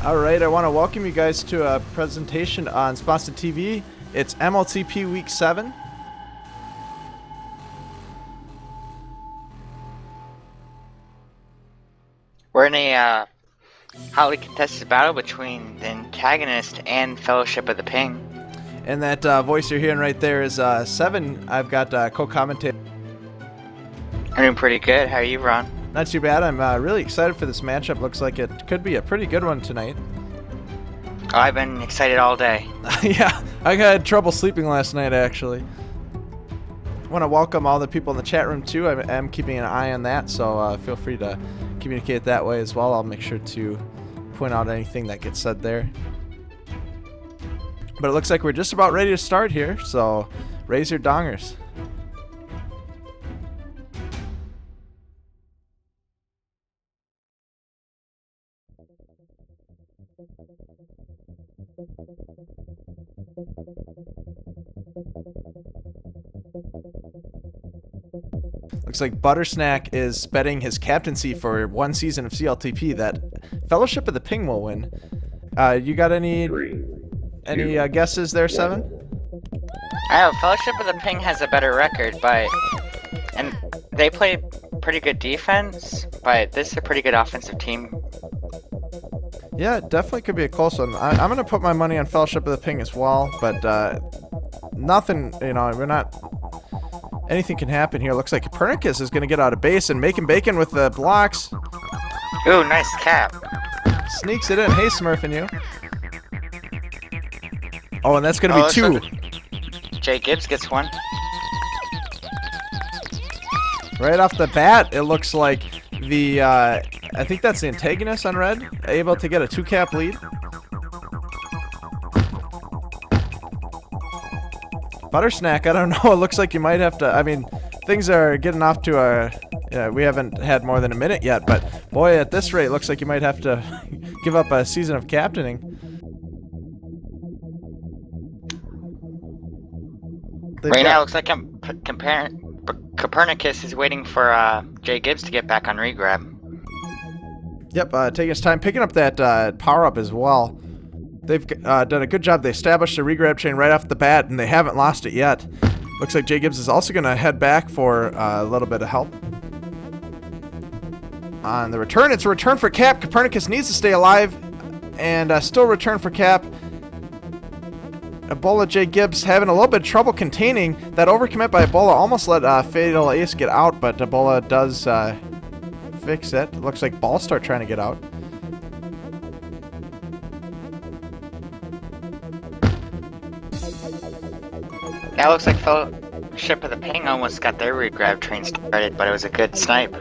Alright, I want to welcome you guys to a presentation on Sponsored TV. It's MLTP Week 7. We're in a hotly contested battle between the Antagonists and Fellowship of the Ping. And that voice you're hearing right there is 7. I've got co-commentator. I'm doing pretty good. How are you, Ron? Not too bad. I'm really excited for this matchup. Looks like it could be a pretty good one tonight. Oh, I've been excited all day. Yeah, I had trouble sleeping last night, actually. I want to welcome all the people in the chat room, too. I am keeping an eye on that, so feel free to communicate that way as well. I'll make sure to point out anything that gets said there. But it looks like we're just about ready to start here, so raise your dongers. Looks like Buttersnack is betting his captaincy for one season of CLTP that Fellowship of the Ping will win. You got any guesses there, 7? I know Fellowship of the Ping has a better record, and they play pretty good defense, but this is a pretty good offensive team. Yeah, it definitely could be a close one. I'm going to put my money on Fellowship of the Ping as well, but nothing, we're not... Anything can happen here. Looks like Copernicus is going to get out of base and making bacon with the blocks. Ooh, nice cap. Sneaks it in. Hey, Smurfing you. Oh, and that's going to be 2. Jay Gibbs gets 1. Right off the bat, it looks like the, I think that's the Antagonist on red, able to get a 2-cap lead. Buttersnack, I don't know, it looks like you might have to, things are getting off to a, we haven't had more than a minute yet, but boy, at this rate, looks like you might have to give up a season of captaining. Right now, it looks like Copernicus is waiting for Jay Gibbs to get back on regrab. Yep, taking his time, picking up that power-up as well. They've done a good job. They established a regrab chain right off the bat, and they haven't lost it yet. Looks like Jay Gibbs is also going to head back for a little bit of help. On the return, it's a return for Cap. Copernicus needs to stay alive, and still return for Cap. Ebola Jay Gibbs having a little bit of trouble containing. That overcommit by Ebola almost let Fatal Ace get out, but Ebola does fix it. Looks like Ballstar trying to get out. That looks like Fellowship of the Ping almost got their regrab train started, but it was a good snipe.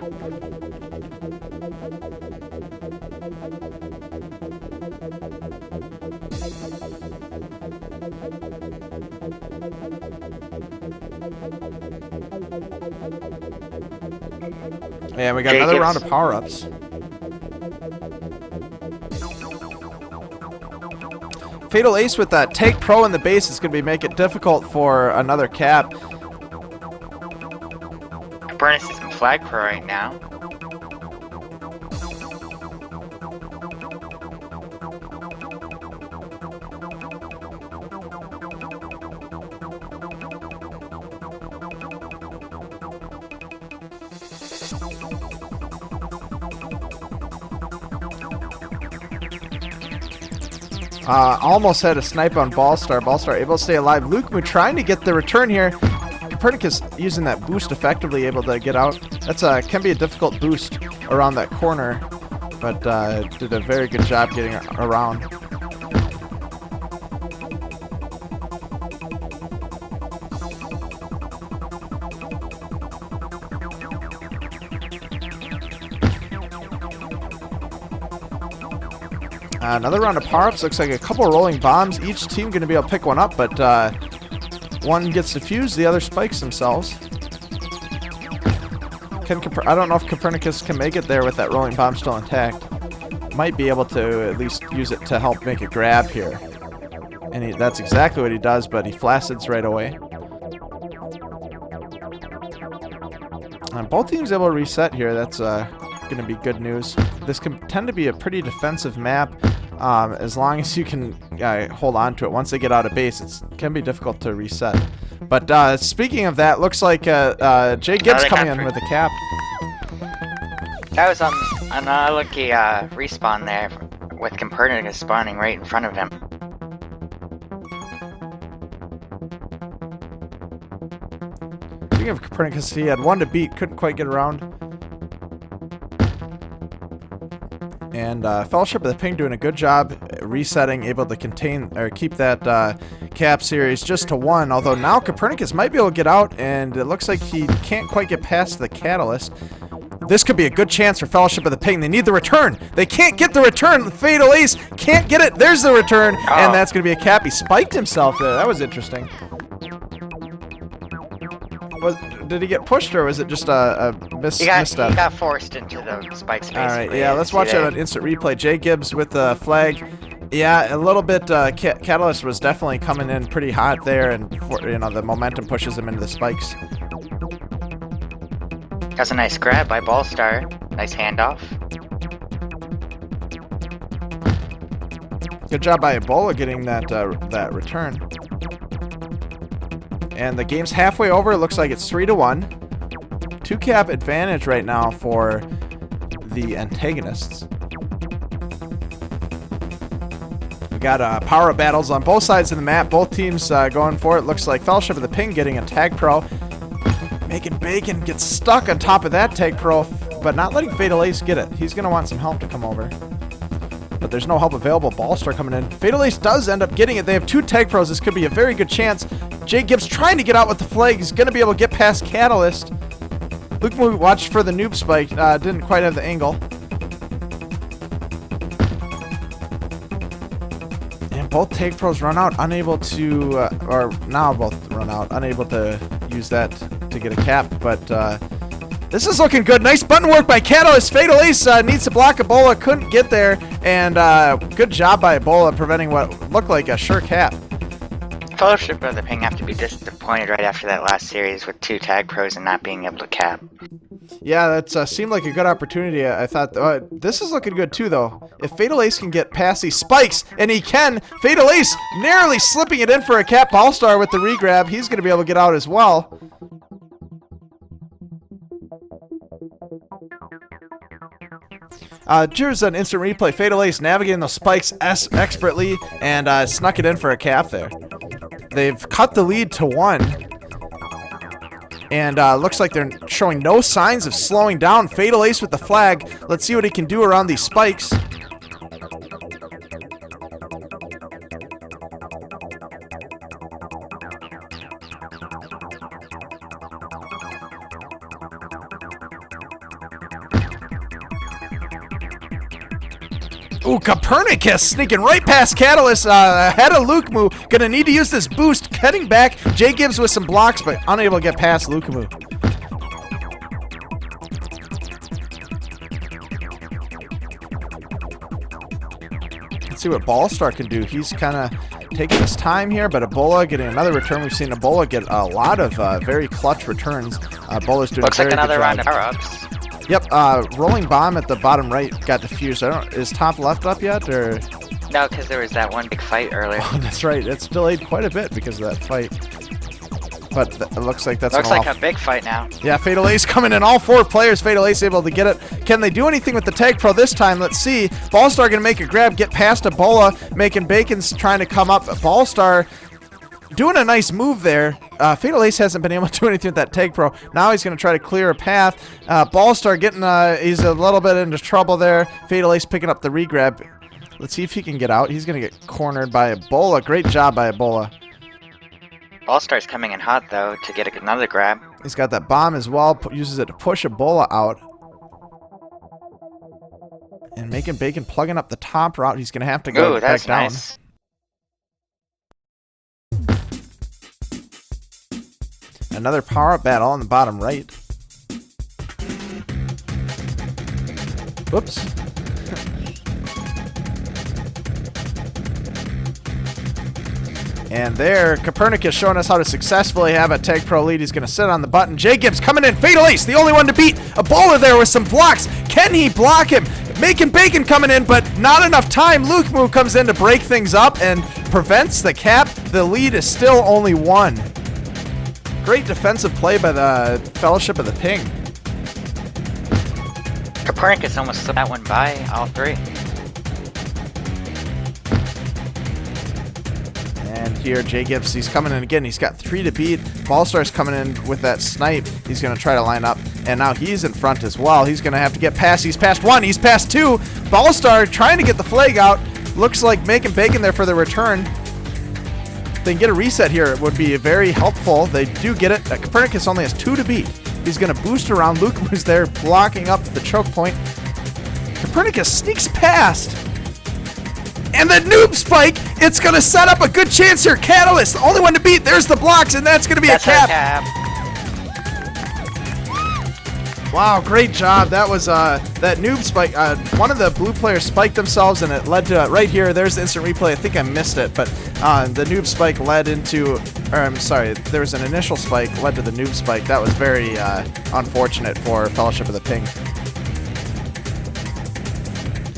Yeah, we got another round of power-ups. Fatal Ace with that Take Pro in the base is going to make it difficult for another cap. Copernicus is in flag pro right now. Almost had a snipe on Ballstar. Ballstar able to stay alive. Lukemoo trying to get the return here. Copernicus using that boost effectively, able to get out. That's can be a difficult boost around that corner, but did a very good job getting around. Another round of power-ups. Looks like a couple of rolling bombs. Each team going to be able to pick one up, but one gets defused, the other spikes themselves. I don't know if Copernicus can make it there with that rolling bomb still intact. Might be able to at least use it to help make a grab here. And that's exactly what he does, but he flacids right away. Both teams able to reset here. That's going to be good news. This can tend to be a pretty defensive map. As long as you can hold on to it. Once they get out of base, it can be difficult to reset. But speaking of that, looks like Jay Gibbs coming in with a cap. That was an unlucky respawn there, with Copernicus spawning right in front of him. Speaking of Copernicus, he had one to beat, couldn't quite get around. And Fellowship of the Ping doing a good job resetting, able to contain or keep that cap series just to 1. Although now Copernicus might be able to get out, and it looks like he can't quite get past the Catalyst. This could be a good chance for Fellowship of the Ping. They need the return. They can't get the return. Fatal Ace can't get it. There's the return, and that's going to be a cap. He spiked himself there. That was interesting. Did he get pushed, or was it just a misstep? He got forced into the spikes. All right, yeah, let's watch an instant replay. Jay Gibbs with the flag. Yeah, a little bit. Catalyst was definitely coming in pretty hot there, and the momentum pushes him into the spikes. That's a nice grab by Ballstar. Nice handoff. Good job by Ebola getting that return. And the game's halfway over. It looks like it's 3-1. 2 cap advantage right now for the Antagonists. We got power battles on both sides of the map. Both teams going for it. Looks like Fellowship of the Ping getting a Tag Pro. Making Bacon gets stuck on top of that Tag Pro, but not letting Fatal Ace get it. He's going to want some help to come over. But there's no help available. Ballstar coming in. Fatal Ace does end up getting it. They have 2 Tag Pros. This could be a very good chance. Jay Gibbs trying to get out with the flag. He's going to be able to get past Catalyst. Luke Moo watched for the noob spike. Didn't quite have the angle. And both Tag Pros run out, unable to, or now both run out, unable to use that to get a cap. But this is looking good. Nice button work by Catalyst. Fatal Ace needs to block Ebola. Couldn't get there. And good job by Ebola preventing what looked like a sure cap. Fellowship of the Ping have to be disappointed right after that last series with 2 Tag Pros and not being able to cap. Yeah, that seemed like a good opportunity. I thought this is looking good too, though. If Fatal Ace can get past these spikes, and he can, Fatal Ace narrowly slipping it in for a cap. Ballstar with the regrab. He's going to be able to get out as well. Here's an instant replay. Fatal Ace navigating those spikes expertly and snuck it in for a cap there. They've cut the lead to 1. And looks like they're showing no signs of slowing down. Fatal Ace with the flag. Let's see what he can do around these spikes. Ooh, Copernicus sneaking right past Catalyst, ahead of Luke Moo. Gonna need to use this boost. Cutting back, Jay Gibbs with some blocks, but unable to get past Luke Moo. Let's see what Ballstar can do. He's kind of taking his time here, but Ebola getting another return. We've seen Ebola get a lot of very clutch returns. Ebola's doing Looks a very like another good round job. of power-ups. Yep, rolling bomb at the bottom right got defused. Is top left up yet, or? No, because there was that one big fight earlier. Oh, that's right. It's delayed quite a bit because of that fight. But it looks like that's looks like a big fight now. Yeah, Fatal Ace coming in. All 4 players. Fatal Ace able to get it. Can they do anything with the Tag Pro this time? Let's see. Ballstar gonna make a grab, get past Ebola, making Bacon's trying to come up. Ballstar doing a nice move there. Fatal Ace hasn't been able to do anything with that Tag Pro. Now he's going to try to clear a path. Ballstar getting, he's a little bit into trouble there. Fatal Ace picking up the regrab. Let's see if he can get out. He's going to get cornered by Ebola. Great job by Ebola. Ballstar's coming in hot, though, to get another grab. He's got that bomb as well. Uses it to push Ebola out. And making Bacon plugging up the top route. He's going to have to go back down. Nice. Another power-up battle on the bottom right. Whoops. And there, Copernicus showing us how to successfully have a Tag Pro lead. He's going to sit on the button. Jay Gibbs coming in. Fatal Ace, the only one to beat. Ebola there with some blocks. Can he block him? Making Bacon coming in, but not enough time. Luke Moo comes in to break things up and prevents the cap. The lead is still only 1. Great defensive play by the Fellowship of the Ping. Copernicus almost slipped that one by, all 3. And here, Jay Gibbs, he's coming in again. He's got 3 to beat. Ballstar's coming in with that snipe. He's going to try to line up. And now he's in front as well. He's going to have to get past. He's past 1. He's past 2. Ballstar trying to get the flag out. Looks like Making Bacon there for the return. If they can get a reset here, it would be very helpful. They do get it. Copernicus only has 2 to beat. He's going to boost around. Luke was there blocking up the choke point. Copernicus sneaks past. And the noob spike, it's going to set up a good chance here. Catalyst, the only one to beat. There's the blocks, and that's going to be a cap. Wow, great job. That was that noob spike. One of the blue players spiked themselves, and it led to right here. There's the instant replay. I think I missed it, but the noob spike led into, or I'm sorry, there was an initial spike led to the noob spike. That was very unfortunate for Fellowship of the Ping.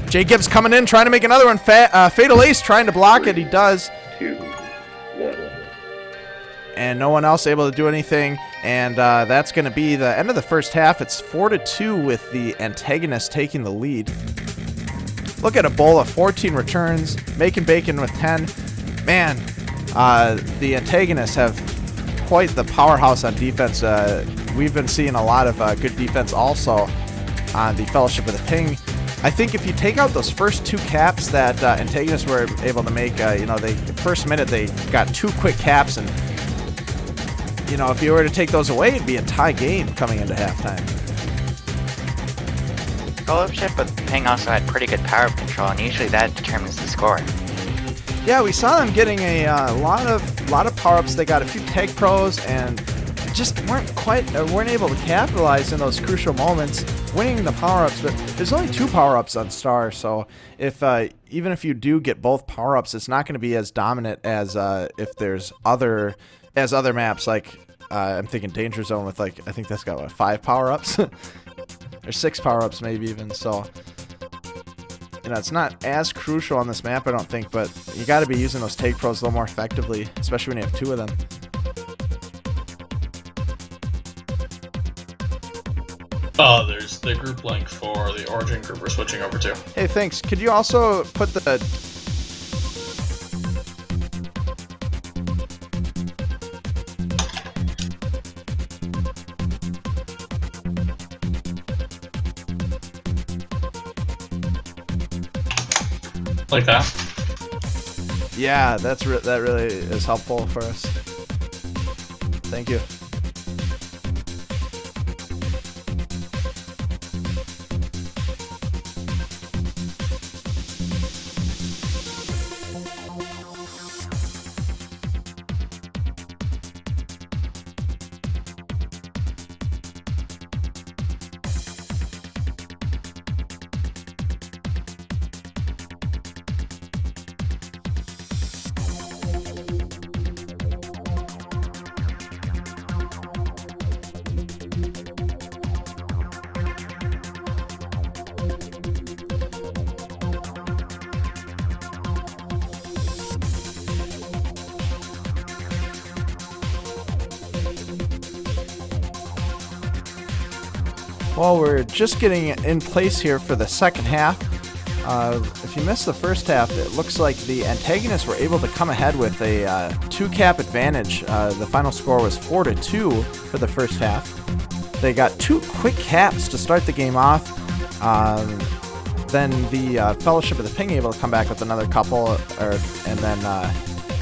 Jay Gibbs coming in, trying to make another one. Fatal Ace trying to block it. He does. 2, 1. And no one else able to do anything. And that's going to be the end of the first half. It's 4-2 with the Antagonists taking the lead. Look at Ebola, 14 returns. Making Bacon with 10. Man, the Antagonists have quite the powerhouse on defense. We've been seeing a lot of good defense also on the Fellowship of the Ping. I think if you take out those first 2 caps that Antagonists were able to make, the first minute they got 2 quick caps, and if you were to take those away, it'd be a tie game coming into halftime. Fellowship of the Ping also had pretty good power control, and usually that determines the score. Yeah, we saw them getting a lot of power-ups. They got a few tag pros and just weren't able to capitalize in those crucial moments, winning the power-ups. But there's only 2 power-ups on Star, so if even if you do get both power-ups, it's not going to be as dominant as if there's other maps like I'm thinking Danger Zone with I think that's got 5 power-ups or 6 power-ups maybe even. So it's not as crucial on this map, I don't think, but you got to be using those take pros a little more effectively, especially when you have 2 of them. There's the group link for the Origin group we're switching over to. Hey, thanks. Could you also put the... Like that? Yeah, that really is helpful for us. Thank you. Well, we're just getting in place here for the second half. If you missed the first half, it looks like the Antagonists were able to come ahead with a 2-cap advantage. The final score was 4-2 for the first half. They got 2 quick caps to start the game off. Then the Fellowship of the Ping able to come back with another couple, and then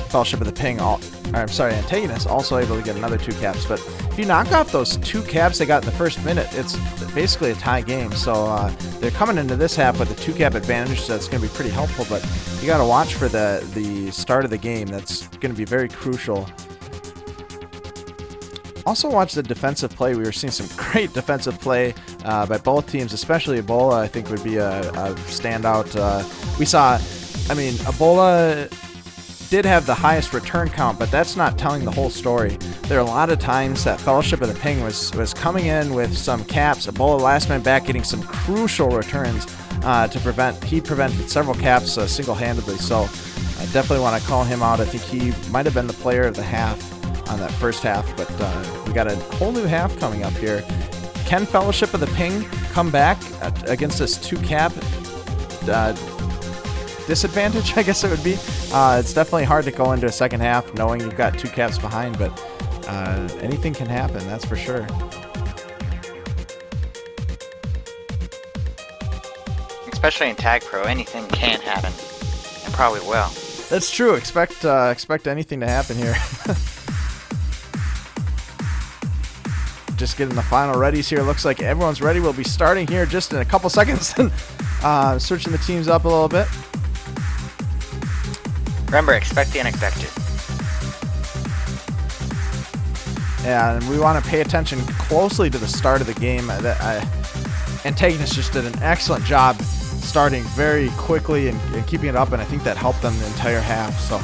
Fellowship of the Ping, Antagonists also able to get another 2 caps. But if you knock off those 2 caps they got in the first minute, it's basically a tie game. So they're coming into this half with a 2-cap advantage, so that's going to be pretty helpful. But you got to watch for the start of the game. That's going to be very crucial. Also watch the defensive play. We were seeing some great defensive play by both teams, especially Ebola. I think would be a standout. We saw, Ebola did have the highest return count, but that's not telling the whole story. There are a lot of times that Fellowship of the Ping was coming in with some caps. Ebola last man back getting some crucial returns. to prevent. He prevented several caps single-handedly, so I definitely want to call him out. I think he might have been the player of the half on that first half, but we got a whole new half coming up here. Can Fellowship of the Ping come back against this 2-cap disadvantage, I guess it would be? It's definitely hard to go into a second half knowing you've got 2 caps behind, but anything can happen, that's for sure. Especially in Tag Pro, anything can happen. It probably will. That's true. Expect anything to happen here. Just getting the final readies here. Looks like everyone's ready. We'll be starting here just in a couple seconds. Switching the teams up a little bit. Remember, expect the unexpected. Yeah, and we want to pay attention closely to the start of the game. Antagonists just did an excellent job starting very quickly and keeping it up, and I think that helped them the entire half. So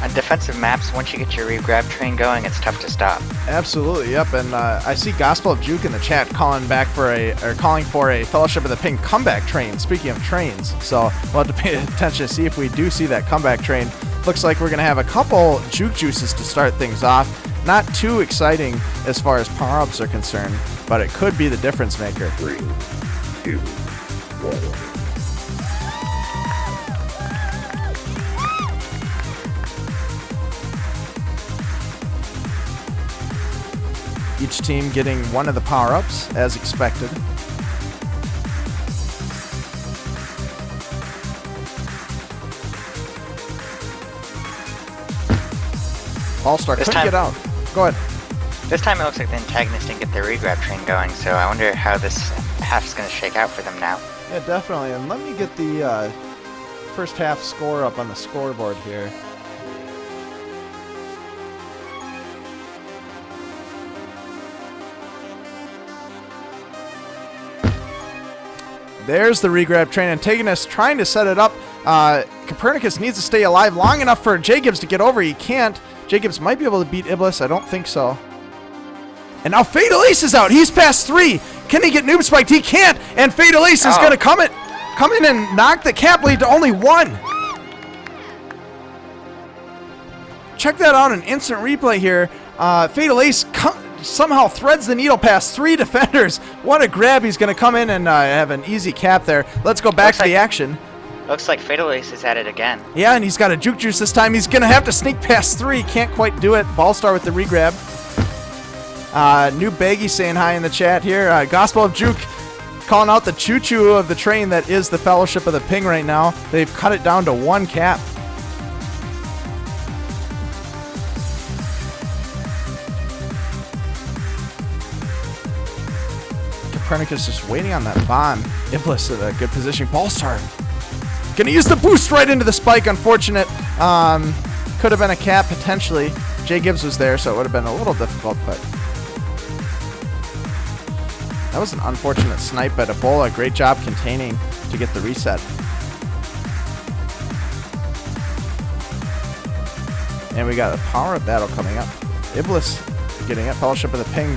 on defensive maps, once you get your regrab train going, it's tough to stop. Absolutely, yep. And I see Gospel of Juke in the chat calling for a Fellowship of the Ping comeback train. Speaking of trains, so we'll have to pay attention to see if we do see that comeback train. Looks like we're gonna have a couple Juke Juices to start things off. Not too exciting as far as power-ups are concerned, but it could be the difference maker. 3, 2, 1. Each team getting one of the power-ups, as expected. All-Star couldn't get out. Go ahead. This time it looks like the antagonists didn't get their regrab train going, so I wonder how this half's going to shake out for them now. Yeah, definitely. And let me get the first half score up on the scoreboard here. There's the regrab train. Antagonist trying to set it up. Copernicus needs to stay alive long enough for J-Gibbs to get over. He can't. J-Gibbs might be able to beat Iblis. I don't think so. And now Fatal Ace is out. He's past 3. Can he get noob spiked? He can't. And Fatal Ace is going to come in and knock the cap lead to only 1. Check that out, an instant replay here. Fatal Ace somehow threads the needle past 3 defenders. What a grab. He's going to come in and have an easy cap there. Let's go back to the action. Looks like Fatal Ace is at it again. Yeah, and he's got a Juke Juice this time. He's going to have to sneak past 3. Can't quite do it. Ballstar with the regrab. New Baggy saying hi in the chat here. Gospel of Juke calling out the choo-choo of the train that is the Fellowship of the Ping right now. They've cut it down to 1 cap. Copernicus just waiting on that bomb. Iblis in a good position. Ballstar gonna use the boost right into the spike. Unfortunate. Could have been a cap potentially. Jay Gibbs was there, so it would have been a little difficult, but that was an unfortunate snipe at Ebola. Great job containing to get the reset. And we got a power-up battle coming up. Iblis getting it. Fellowship of the Ping.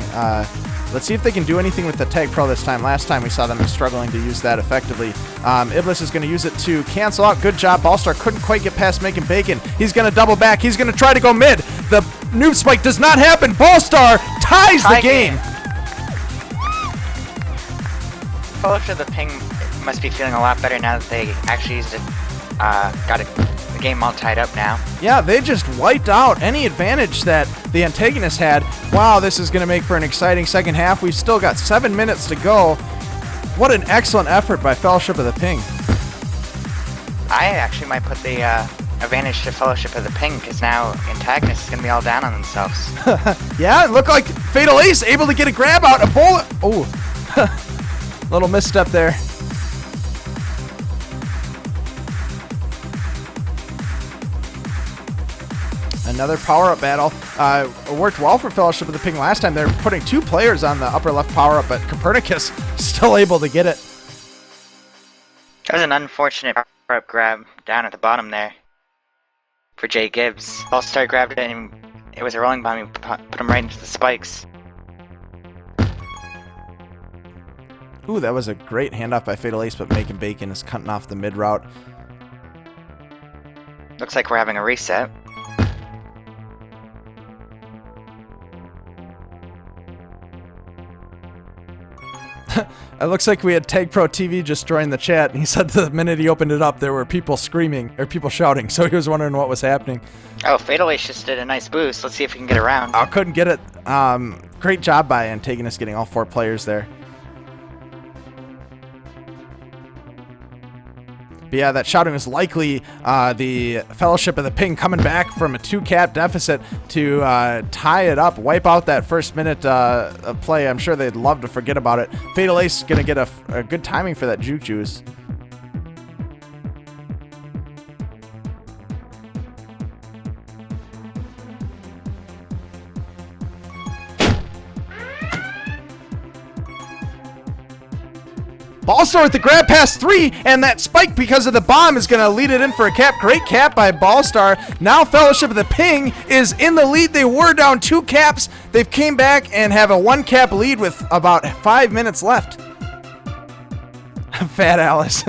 Let's see if they can do anything with the Tag Pro this time. Last time we saw them struggling to use that effectively. Iblis is going to use it to cancel out. Good job. Ballstar couldn't quite get past making bacon. He's going to double back. He's going to try to go mid. The noob spike does not happen. Ballstar ties the game. Fellowship of the Ping must be feeling a lot better now that they actually used it. Got the game all tied up now. Yeah, they just wiped out any advantage that the antagonists had. Wow, this is going to make for an exciting second half. We've still got 7 minutes to go. What an excellent effort by Fellowship of the Ping. I actually might put the advantage to Fellowship of the Ping, because now antagonists is going to be all down on themselves. Yeah, it looked like Fatal Ace able to get a grab out. A bullet. Oh, little misstep there. Another power-up battle. It worked well for Fellowship of the Ping last time. They're putting 2 players on the upper left power-up, but Copernicus still able to get it. That was an unfortunate power-up grab down at the bottom there for Jay Gibbs. All-Star grabbed it, and it was a rolling bomb. He put him right into the spikes. Ooh, that was a great handoff by Fatal Ace, but Making Bacon is cutting off the mid route. Looks like we're having a reset. It looks like we had Tag Pro TV just join the chat, and he said the minute he opened it up, there were people screaming, or people shouting, so he was wondering what was happening. Oh, Fatal Ace just did a nice boost. Let's see if we can get around. I couldn't get it. Great job by Antagonists getting all 4 players there. But yeah, that shouting was likely the Fellowship of the Ping coming back from a 2-cap deficit to tie it up, wipe out that first minute of play. I'm sure they'd love to forget about it. Fatal Ace going to get a good timing for that Juke Juice. Ballstar with the grab pass 3, and that spike because of the bomb is going to lead it in for a cap. Great cap by Ballstar. Now Fellowship of the Ping is in the lead. They were down 2 caps. They've came back and have a 1-cap lead with about 5 minutes left. Fat Alice.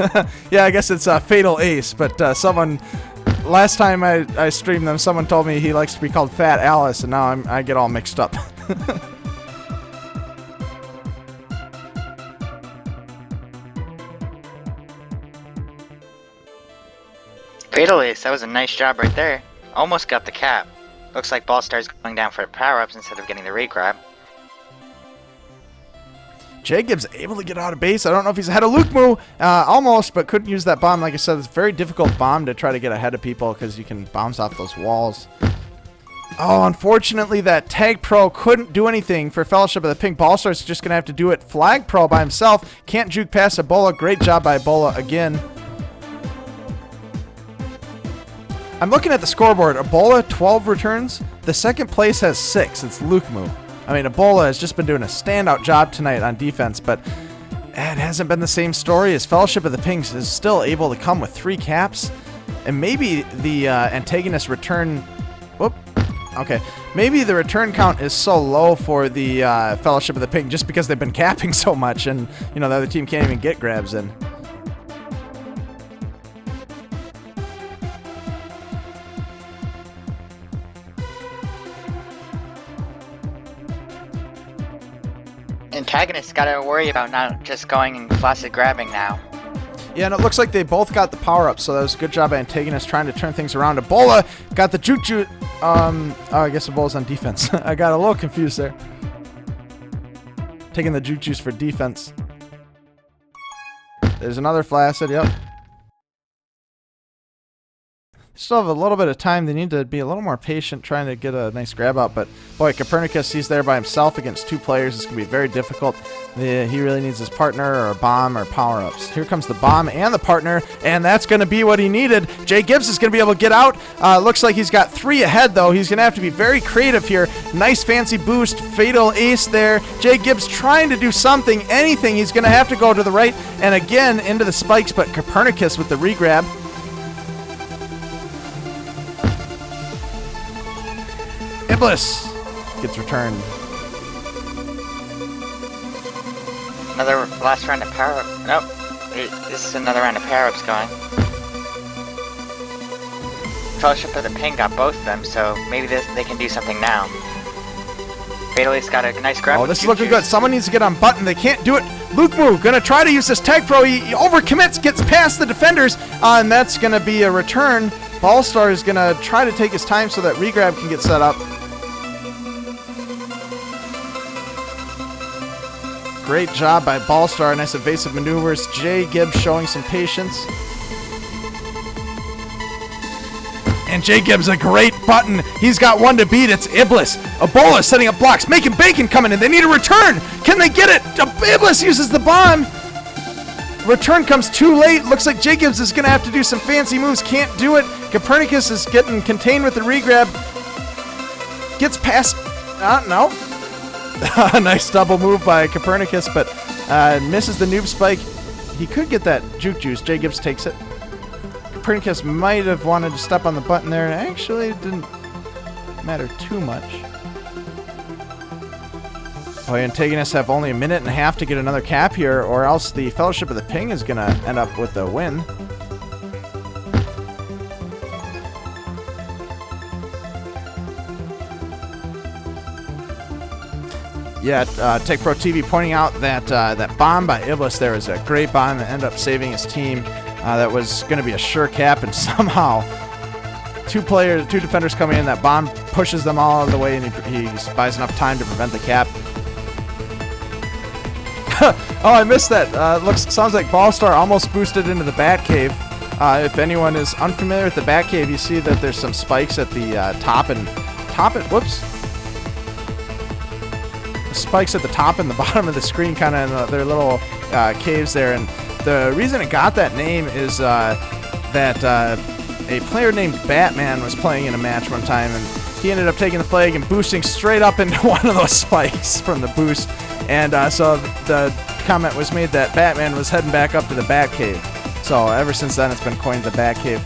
Yeah, I guess it's Fatal Ace, but someone... Last time I streamed them, someone told me he likes to be called Fat Alice, and now I get all mixed up. Fatal Ace, that was a nice job right there. Almost got the cap. Looks like Ballstar's going down for power-ups instead of getting the regrab. Jacob's able to get out of base. I don't know if he's ahead of Luke almost, but couldn't use that bomb. Like I said, it's a very difficult bomb to try to get ahead of people because you can bounce off those walls. Oh, unfortunately, that Tag Pro couldn't do anything for Fellowship of the Pink. Ballstar's just going to have to do it. Flag Pro by himself. Can't juke past Ebola. Great job by Ebola again. I'm looking at the scoreboard. Ebola, 12 returns. The second place has 6. It's Luke-Moo. I mean, Ebola has just been doing a standout job tonight on defense, but it hasn't been the same story as Fellowship of the Pinks is still able to come with 3 caps. And maybe the antagonist return... Whoop. Okay. Maybe the return count is so low for the Fellowship of the Pink just because they've been capping so much and, you know, the other team can't even get grabs in. Antagonists gotta worry about not just going and flaccid grabbing now. Yeah, and it looks like they both got the power-up, so that was a good job by Antagonists trying to turn things around. Ebola got the juke. Oh, I guess Ebola's on defense. I got a little confused there. Taking the juke juice for defense. There's another flaccid, yep. Still have a little bit of time. They need to be a little more patient trying to get a nice grab out. But, boy, Copernicus, he's there by himself against 2 players. It's going to be very difficult. He really needs his partner or a bomb or power-ups. Here comes the bomb and the partner, and that's going to be what he needed. Jay Gibbs is going to be able to get out. Looks like he's got 3 ahead, though. He's going to have to be very creative here. Nice fancy boost. Fatal Ace there. Jay Gibbs trying to do something, anything. He's going to have to go to the right and again into the spikes, but Copernicus with the regrab. Iblis gets returned. Another last round of power-up. Nope. This is another round of power-ups going. Fellowship of the Ping got both of them, so maybe they can do something now. Fatal Ace got a nice grab. Oh, this is looking good. Someone needs to get on button. They can't do it. Luke-Moo gonna try to use this Tag Pro. He overcommits, gets past the defenders, and that's gonna be a return. Ballstar is gonna try to take his time so that regrab can get set up. Great job by Ballstar. Nice evasive maneuvers. Jay Gibbs showing some patience. And Jay Gibbs a great button. He's got one to beat. It's Iblis. Ebola setting up blocks. Making Bacon coming in. They need a return. Can they get it? Iblis uses the bomb. Return comes too late. Looks like Jay Gibbs is going to have to do some fancy moves. Can't do it. Copernicus is getting contained with the regrab. Gets past... no. Nice double move by Copernicus, but misses the noob spike. He could get that juke juice. Jay Gibbs takes it. Copernicus might have wanted to step on the button there. Actually, it didn't matter too much. Oh, Antagonists have only a minute and a half to get another cap here, or else the Fellowship of the Ping is going to end up with the win. Yeah, Tech Pro TV pointing out that that bomb by Iblis there is a great bomb that ended up saving his team. That was going to be a sure cap, and somehow two defenders coming in, that bomb pushes them all out of the way, and he buys enough time to prevent the cap. Oh, I missed that. Sounds like Ballstar almost boosted into the Batcave. If anyone is unfamiliar with the Batcave, you see that there's some spikes at the whoops. Spikes at the top and the bottom of the screen, kind of in their little caves there. And the reason it got that name is that a player named Batman was playing in a match one time, and he ended up taking the flag and boosting straight up into one of those spikes from the boost. And so the comment was made that Batman was heading back up to the Batcave. So ever since then, it's been coined the Batcave.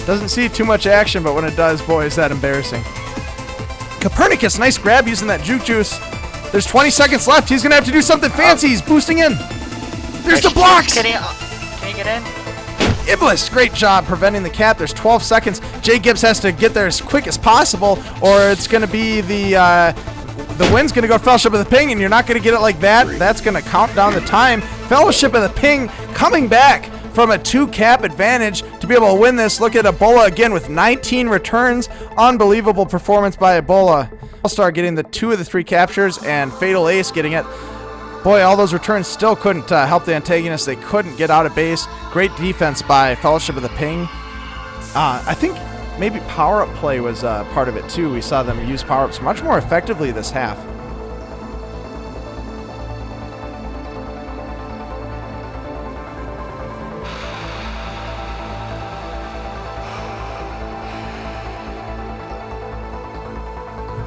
Doesn't see too much action, but when it does, boy, is that embarrassing. Copernicus, nice grab using that juke juice. There's 20 seconds left. He's going to have to do something fancy. He's boosting in. There's the blocks. Can you get in? Iblis, great job preventing the cap. There's 12 seconds. Jay Gibbs has to get there as quick as possible, or it's going to be the win's going to go to Fellowship of the Ping, and you're not going to get it like that. That's going to count down the time. Fellowship of the Ping coming back from a 2-cap advantage to be able to win this. Look at Ebola again with 19 returns. Unbelievable performance by Ebola. All-Star getting the 2 of the 3 captures, and Fatal Ace getting it. Boy, all those returns still couldn't help the Antagonists. They couldn't get out of base. Great defense by Fellowship of the Ping. I think maybe power-up play was part of it too. We saw them use power-ups much more effectively this half.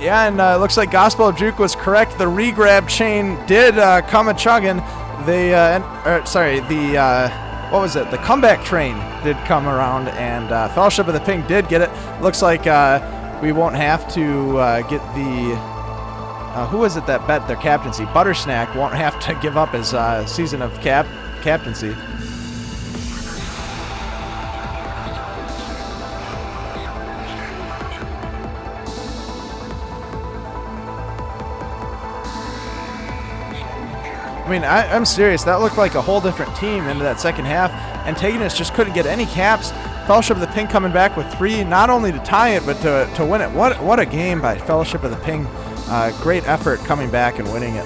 Yeah, and it looks like Gospel of Juke was correct. The re-grab chain did come a-chugging. What was it? The comeback train did come around, and Fellowship of the Ping did get it. Looks like we won't have to get the... who was it that bet their captaincy? Buttersnack won't have to give up his season of captaincy. I mean, I'm serious. That looked like a whole different team into that second half. Antagonists just couldn't get any caps. Fellowship of the Ping coming back with 3, not only to tie it, but to win it. What a game by Fellowship of the Ping. Great effort coming back and winning it.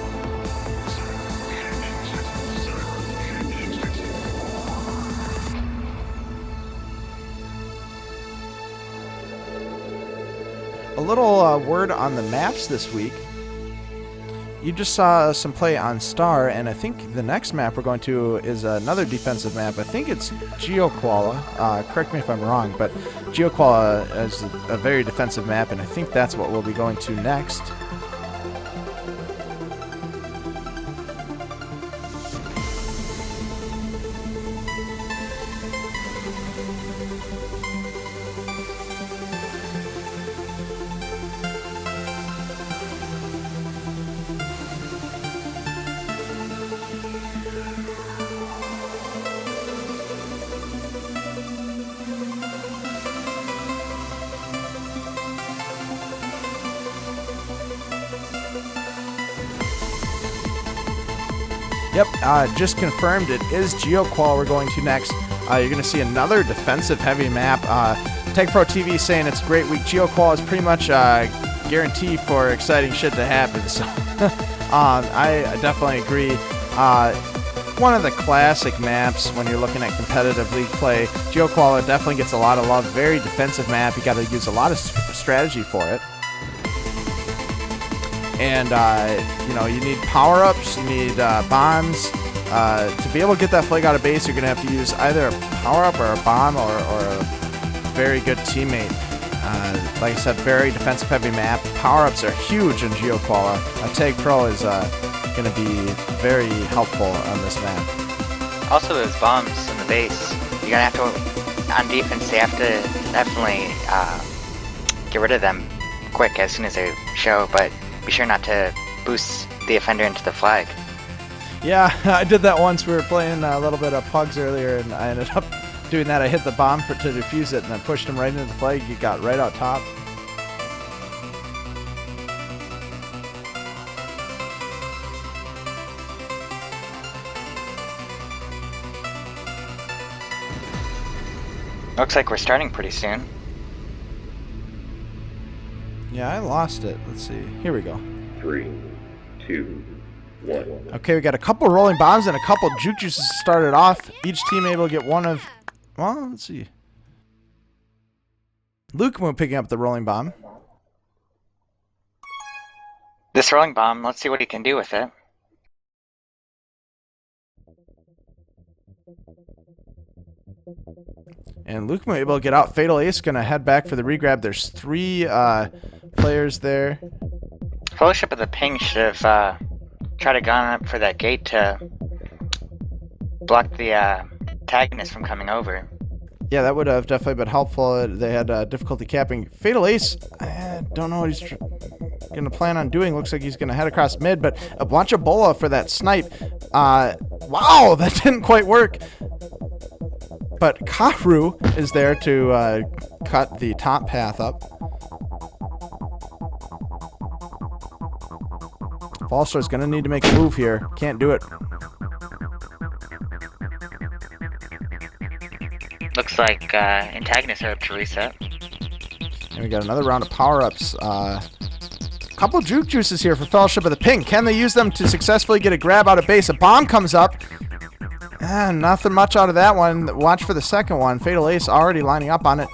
A little word on the maps this week. You just saw some play on Star, and I think the next map we're going to is another defensive map. I think it's Geoquala. Correct me if I'm wrong, but Geoquala is a very defensive map, and I think that's what we'll be going to next. Yep, just confirmed it is Geoqual we're going to next. You're going to see another defensive-heavy map. Tech Pro TV saying it's a great week. Geoqual is pretty much a guarantee for exciting shit to happen. So I definitely agree. One of the classic maps when you're looking at competitive league play. Geoqual definitely gets a lot of love. Very defensive map. You got to use a lot of strategy for it. And, you need power-ups, you need bombs. To be able to get that flag out of base, you're going to have to use either a power-up or a bomb or a very good teammate. Like I said, very defensive-heavy map. Power-ups are huge in Geoquala. Tag Pro is going to be very helpful on this map. Also, those bombs in the base, you're going to have to, on defense, they have to definitely get rid of them quick as soon as they show, but be sure not to boost the offender into the flag. Yeah, I did that once. We were playing a little bit of Pugs earlier, and I ended up doing that. I hit the bomb to defuse it, and then pushed him right into the flag. He got right out top. Looks like we're starting pretty soon. Yeah, I lost it. Let's see. Here we go. 3, 2, 1. Okay, we got a couple rolling bombs and a couple juke juices started off. Each team able to get one of... Well, let's see. Luke picking up the rolling bomb. This rolling bomb, let's see what he can do with it. And Luke able to get out. Fatal Ace going to head back for the regrab. There's 3 players there. Fellowship of the Ping should have tried to gone up for that gate to block the antagonist from coming over. Yeah, that would have definitely been helpful. They had difficulty capping. Fatal Ace, I don't know what he's going to plan on doing. Looks like he's going to head across mid, but a bunch of bola for that snipe. Wow, that didn't quite work. But Kahru is there to cut the top path up. Ballstar's going to need to make a move here. Can't do it. Looks like antagonists are up to reset. And we got another round of power-ups. Couple juke juices here for Fellowship of the Ping. Can they use them to successfully get a grab out of base? A bomb comes up. Nothing much out of that one. Watch for the second one. Fatal Ace already lining up on it.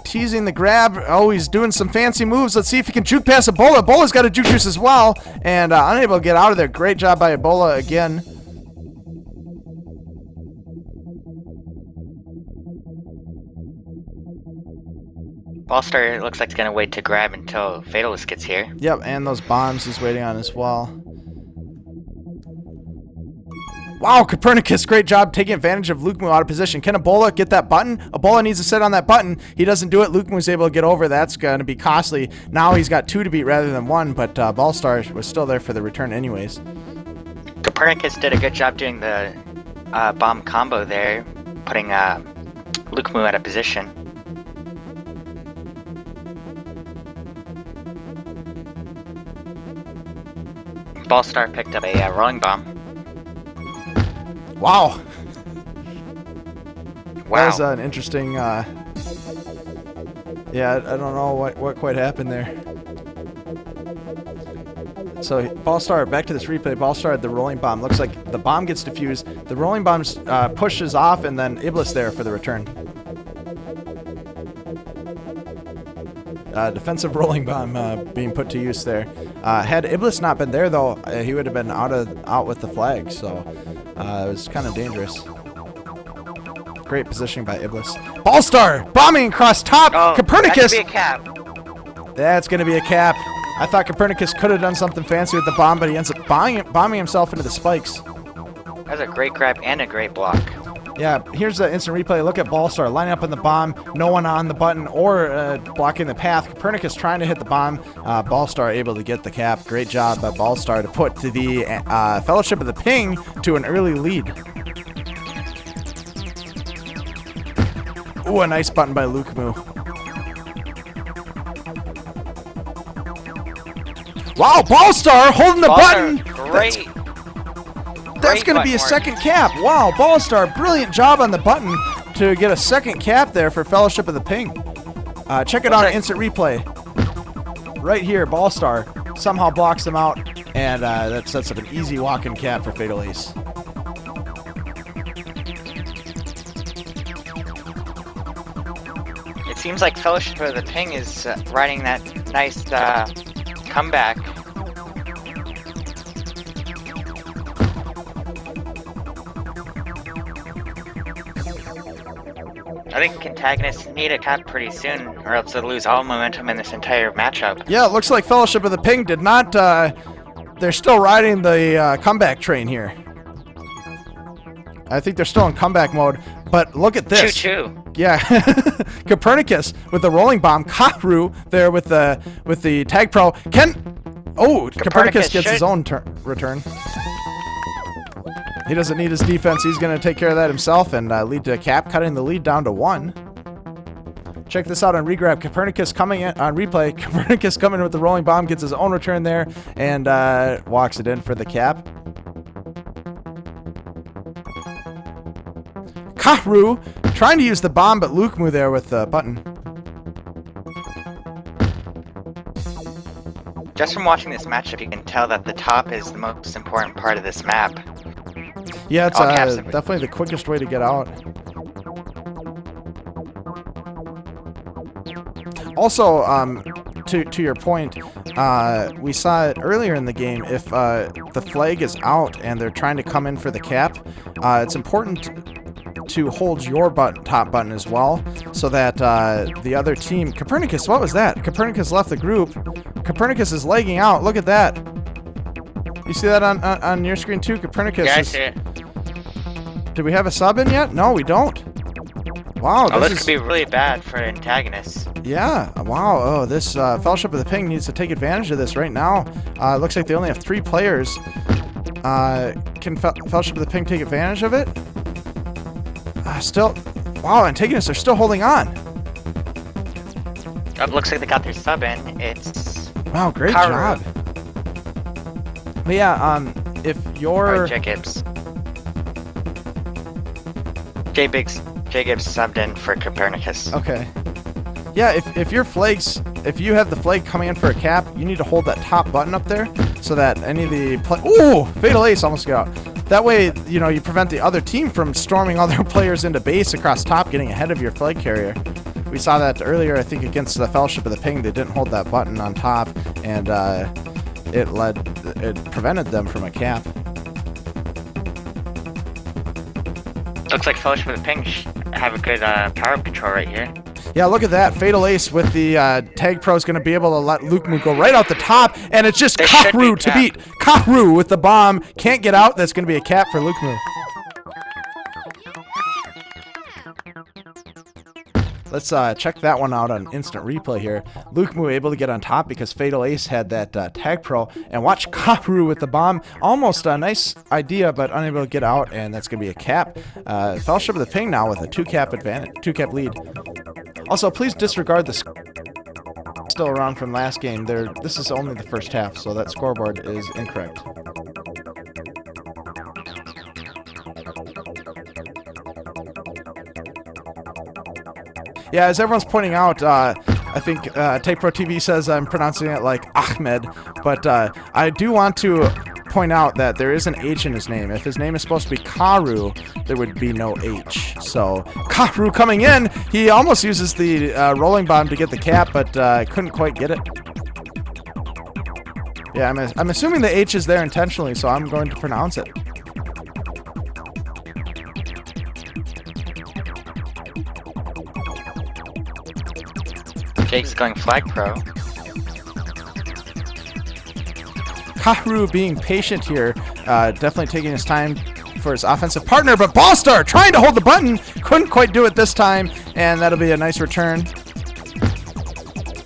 Teasing the grab. Oh, he's doing some fancy moves. Let's see if he can juke past Ebola. Ebola's got a juke juice as well. And unable to get out of there. Great job by Ebola again. Ballstar looks like he's going to wait to grab until Fatalist gets here. Yep, and those bombs he's waiting on as well. Wow, Copernicus, great job taking advantage of Luke out of position. Can Ebola get that button? Ebola needs to sit on that button. He doesn't do it. Luke was able to get over. That's going to be costly. Now he's got 2 to beat rather than 1, but Ballstar was still there for the return anyways. Copernicus did a good job doing the bomb combo there, putting Luke out of position. Ballstar picked up a rolling bomb. Wow. That Wow. was an interesting, yeah, I don't know what quite happened there. So Ballstar, back to this replay, Ballstar had the rolling bomb. Looks like the bomb gets defused. The rolling bomb pushes off, and then Iblis there for the return. Defensive rolling bomb being put to use there. Had Iblis not been there, though, he would have been out with the flag, so it was kind of dangerous. Great positioning by Iblis. Ballstar bombing across top. Oh, Copernicus. That could be a cap. That's going to be a cap. I thought Copernicus could have done something fancy with the bomb, but he ends up bombing himself into the spikes. That's a great grab and a great block. Yeah, here's the instant replay. Look at Ballstar lining up on the bomb, no one on the button or blocking the path. Copernicus trying to hit the bomb. Ballstar able to get the cap. Great job by Ballstar to put to the Fellowship of the Ping to an early lead. Ooh, a nice button by Luke Moo. Wow, Ballstar holding the button. Great. That's going to be a second cap. Wow, Ballstar, brilliant job on the button to get a second cap there for Fellowship of the Ping. Check it out on instant replay. Right here, Ballstar somehow blocks them out, and that sets up an easy walk-in cap for Fatal Ace. It seems like Fellowship of the Ping is riding that nice comeback. I think antagonists need a cap pretty soon, or else they'll lose all momentum in this entire matchup. Yeah, it looks like Fellowship of the Ping did not... they're still riding the comeback train here. I think they're still in comeback mode, but look at this. 2-2. Yeah, Copernicus with the rolling bomb. Kahru there with the tag pro. Oh, Copernicus gets his should- own return. He doesn't need his defense. He's going to take care of that himself and lead to Cap, cutting the lead down to 1. Check this out on regrab. Copernicus coming in on replay. Copernicus coming in with the rolling bomb, gets his own return there, and walks it in for the Cap. Kahru trying to use the bomb, but Lukemu there with the button. Just from watching this matchup, you can tell that the top is the most important part of this map. Yeah, it's All caps. definitely the quickest way to get out. Also, to your point, we saw it earlier in the game. If the flag is out and they're trying to come in for the Cap, it's important to hold your top button as well, so that the other team... Copernicus, what was that? Copernicus left the group. Copernicus is lagging out. Look at that. You see that on your screen too? Copernicus Yeah, I is... see it. Did we have a sub in yet? No, we don't. Wow, Oh, this this is... could be really bad for Antagonists. Yeah, wow. Oh, this Fellowship of the Ping needs to take advantage of this right now. Looks like they only have 3 players. Can Fellowship of the Ping take advantage of it? Still... Wow, Antagonists are still holding on. Oh, looks like they got their sub in. It's... Wow, great Karu. job. But yeah, if you're... Or J Gibbs. J Gibbs subbed in for Copernicus. Okay. Yeah, if your flags... If you have the flag coming in for a Cap, you need to hold that top button up there so that any of the... Ooh! Fatal Ace almost got out. That way, you know, you prevent the other team from storming all their players into base across top, getting ahead of your flag carrier. We saw that earlier, I think, against the Fellowship of the Ping. They didn't hold that button on top, and it prevented them from a Cap. Looks like Fellowship of the Ping have a good power control right here. Yeah, look at that. Fatal Ace with the Tag Pro is going to be able to let Lukemu go right out the top, and it's just They should be Kahru to beat. Kahru with the bomb. Can't get out. That's going to be a Cap for Lukemu. Let's check that one out on instant replay here. Lukemu able to get on top because Fatal Ace had that Tag Pro. And watch Kahru with the bomb. Almost a nice idea, but unable to get out, and that's going to be a Cap. Fellowship of the Ping now with a 2-cap advantage, 2-cap lead. Also, please disregard the still around from last game. This is only the first half, so that scoreboard is incorrect. Yeah, as everyone's pointing out, I think Take Pro TV says I'm pronouncing it like Ahmed, but I do want to point out that there is an H in his name. If his name is supposed to be Karu, there would be no H. So, Karu coming in, he almost uses the rolling bomb to get the Cap, but couldn't quite get it. Yeah, I'm assuming the H is there intentionally, so I'm going to pronounce it. Jake's going Flag Pro. Kahru being patient here, definitely taking his time for his offensive partner, but Ballstar trying to hold the button, couldn't quite do it this time, and that'll be a nice return.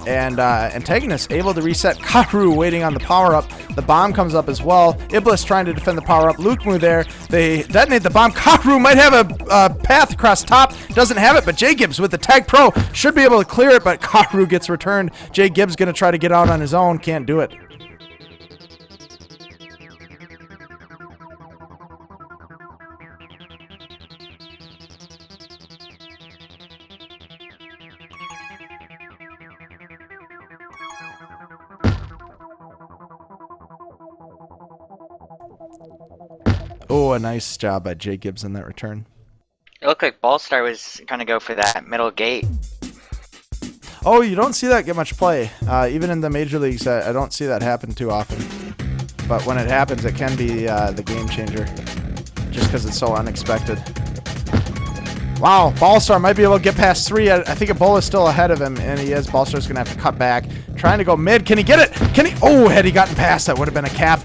And Antagonist able to reset. Kahru waiting on the power-up. The bomb comes up as well. Iblis trying to defend the power-up. Lukemu there. They detonate the bomb. Kahru might have a path across top. Doesn't have it, but J Gibbs with the Tag Pro should be able to clear it, but Kahru gets returned. J Gibbs going to try to get out on his own. Can't do it. Oh, a nice job by J Gibbs in that return. It looked like Ballstar was gonna go for that middle gate. Oh, you don't see that get much play. Even in the major leagues, I don't see that happen too often. But when it happens, it can be the game changer, just because it's so unexpected. Wow, Ballstar might be able to get past 3. I think Ebola's still ahead of him, and he is. Ballstar's going to have to cut back. Trying to go mid. Can he get it? Can he? Oh, had he gotten past, that would have been a Cap.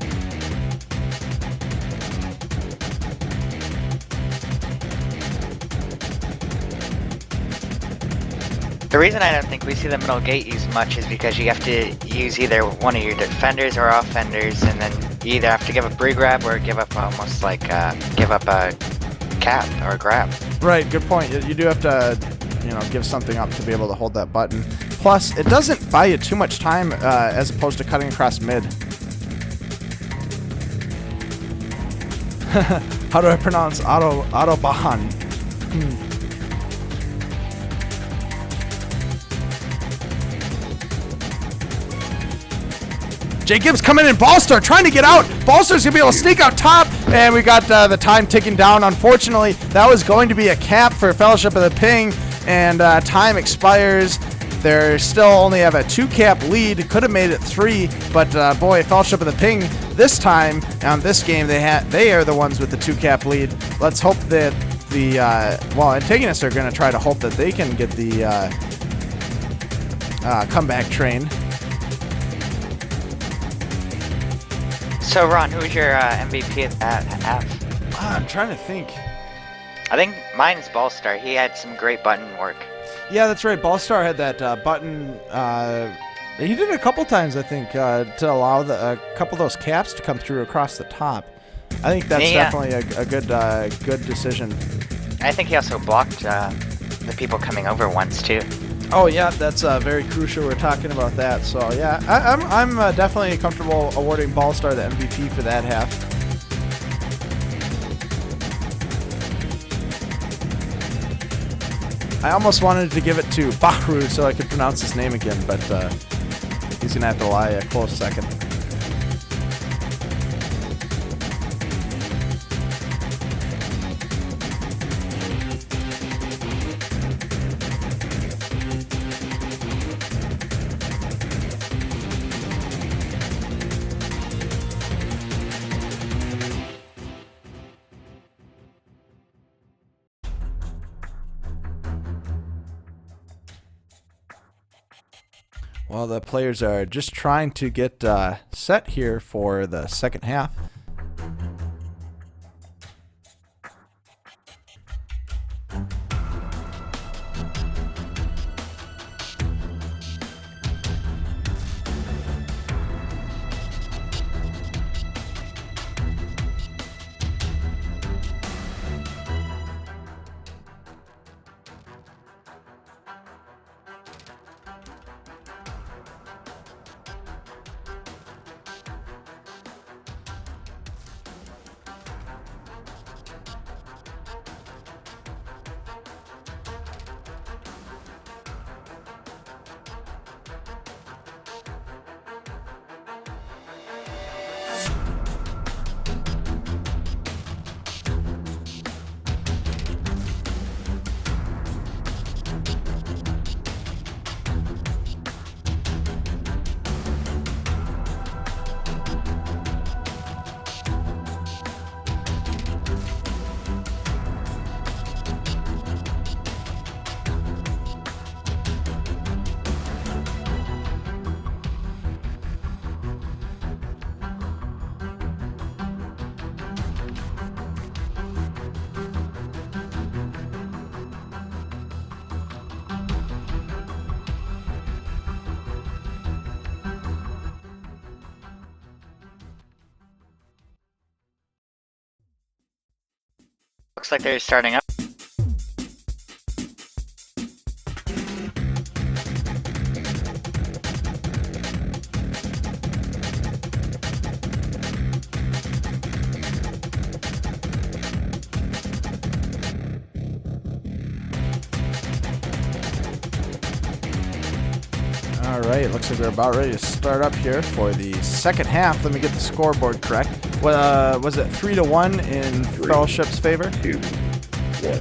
The reason I don't think we see the middle gate used much is because you have to use either one of your defenders or offenders, and then you either have to give up re-grab or give up almost like give up a cap or a grab. Right, good point. You do have to, give something up to be able to hold that button. Plus, it doesn't buy you too much time as opposed to cutting across mid. How do I pronounce Autobahn? Jay Gibbs coming in, Ballstar trying to get out. Ballstar's gonna be able to sneak out top, and we got the time ticking down. Unfortunately, that was going to be a cap for Fellowship of the Ping, and time expires. They still only have a 2-cap lead. Could have made it 3, but boy, Fellowship of the Ping this time on this game they are the ones with the 2-cap lead. Let's hope that the Antagonists are going to try to hope that they can get the comeback train. So Ron, who's your MVP at half? I'm trying to think. I think mine is Ballstar. He had some great button work. Yeah, that's right. Ballstar had that button. He did it a couple times, I think, to allow a couple of those caps to come through across the top. I think that's definitely a good decision. I think he also blocked the people coming over once too. Oh yeah, that's very crucial. We're talking about that. So yeah, I'm definitely comfortable awarding Ballstar the MVP for that half. I almost wanted to give it to Bahru so I could pronounce his name again, but he's gonna have to lie a close second. Well, the players are just trying to get set here for the second half. Looks like they're starting up. All right, looks like we're about ready to start up here for the second half. Let me get the scoreboard correct. Was it 3-1 in Fellowship's favor? 2, 1. I